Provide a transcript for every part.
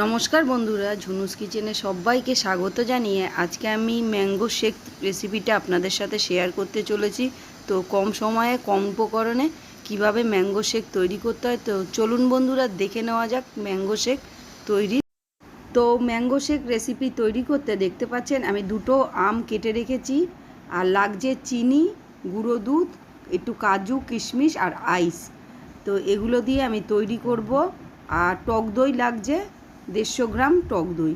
নমস্কার বন্ধুরা, ঝুনুস কিচেনে সবাইকে স্বাগত জানিয়ে আজকে আমি ম্যাঙ্গো শেক রেসিপিটা আপনাদের সাথে শেয়ার করতে চলেছি। তো কম সময়ে কম উপকরণে কিভাবে ম্যাঙ্গো শেক তৈরি করতে হয়, তো চলুন বন্ধুরা দেখে নেওয়া যাক ম্যাঙ্গো শেক তৈরি। তো ম্যাঙ্গো শেক রেসিপি তৈরি করতে দেখতে পাচ্ছেন আমি দুটো আম কেটে রেখেছি, আর লাগছে চিনি, গুঁড়ো দুধ, একটু কাজু কিশমিশ আর আইস। তো এগুলো দিয়ে আমি তৈরি করব। আর টক দই লাগছে 150 গ্রাম টক দই।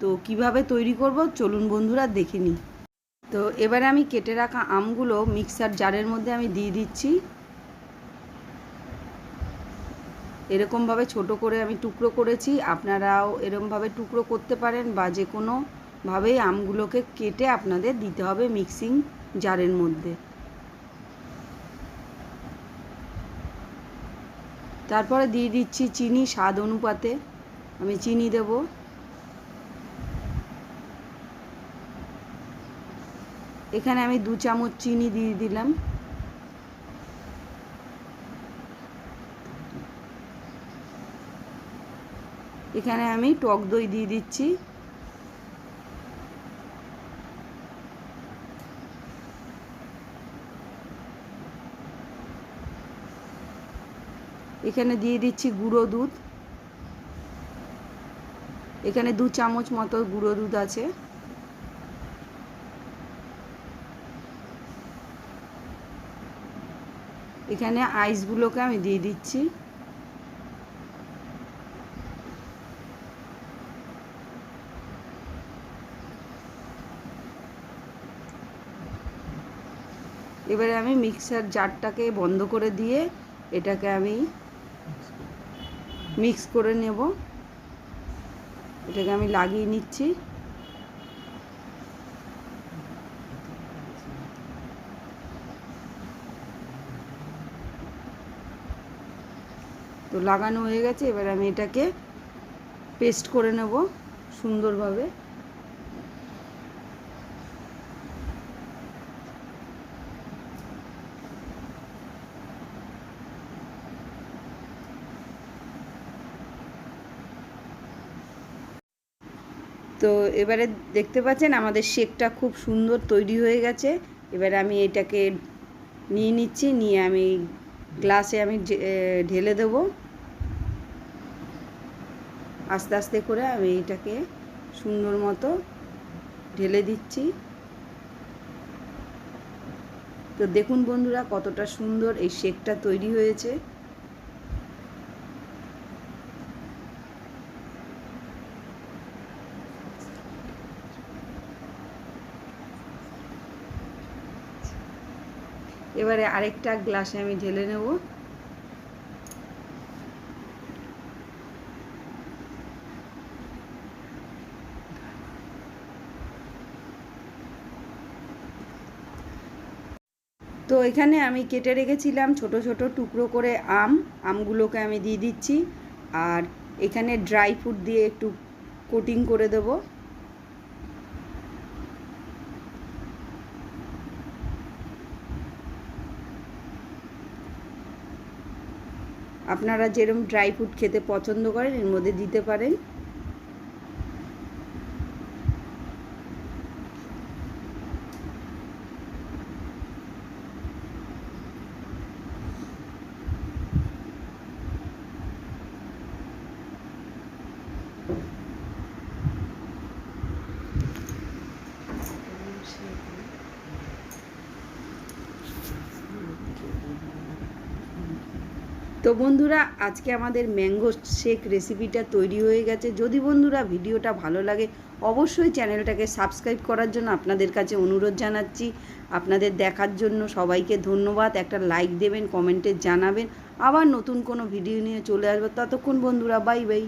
তো কিভাবে তৈরি করব চলুন বন্ধুরা দেখে নিই। তো এবারে আমি কেটে রাখা আমগুলো মিক্সার জারের মধ্যে আমি দিয়ে দিচ্ছি। এরকমভাবে ছোট করে আমি টুকরো করেছি, আপনারাও এরকমভাবে টুকরো করতে পারেন বা যে কোনোভাবেই আমগুলোকে কেটে আপনাদের দিতে হবে মিক্সিং জারের মধ্যে। তারপরে দিয়ে দিচ্ছি চিনি স্বাদ অনুপাতে, আমি চিনি দেব। এখানে আমি 2 চামচ চিনি দিয়ে দিলাম। এখানে আমি টক দই দিয়ে দিচ্ছি। এখানে দিয়ে দিচ্ছি গুঁড়ো দুধ। এখানে 2 চামচ মতো গুঁড়ো দুধ আছে। এখানে আইসগুলোকে আমি দিয়ে দিচ্ছি। এবারে আমি মিক্সার জারটাকে বন্ধ করে দিয়ে এটাকে আমি মিক্স করে নেব। এটাকে আমি লাগিয়ে নিচ্ছি। তো লাগানো হয়ে গেছে, এবার আমি এটাকে পেস্ট করে নেব সুন্দরভাবে। তো এবারে দেখতে পাচ্ছেন আমাদের শেকটা খুব সুন্দর তৈরি হয়ে গেছে। এবারে আমি এটাকে নিয়ে নিচ্ছি, নিয়ে আমি গ্লাসে আমি ঢেলে দেব। আস্তে আস্তে করে আমি এটাকে সুন্দর মতো ঢেলে দিচ্ছি। তো দেখুন বন্ধুরা কতটা সুন্দর এই শেকটা তৈরি হয়েছে। এবারে আরেকটা গ্লাসে আমি ঢেলে নেব। তো এখানে আমি কেটে রেখেছিলাম ছোট ছোট টুকরো করে আমগুলোকে আমি দিয়ে দিচ্ছি। আর এখানে ড্রাই ফ্রুট দিয়ে একটু কোটিং করে দেব। আপনারা যেরকম ড্রাই ফ্রুট খেতে পছন্দ করেন এর মধ্যে দিতে পারেন। তো বন্ধুরা আজকে আমাদের ম্যাঙ্গো শেক রেসিপিটা তৈরি হয়ে গেছে। যদি বন্ধুরা ভিডিওটা ভালো লাগে অবশ্যই চ্যানেলটাকে সাবস্ক্রাইব করার জন্য আপনাদের কাছে অনুরোধ জানাচ্ছি। আপনাদের দেখার জন্য সবাইকে ধন্যবাদ। একটা লাইক দেবেন, কমেন্টে জানাবেন। আবার নতুন কোনো ভিডিও নিয়ে চলে আসবো। ততক্ষণ বন্ধুরা বাই বাই।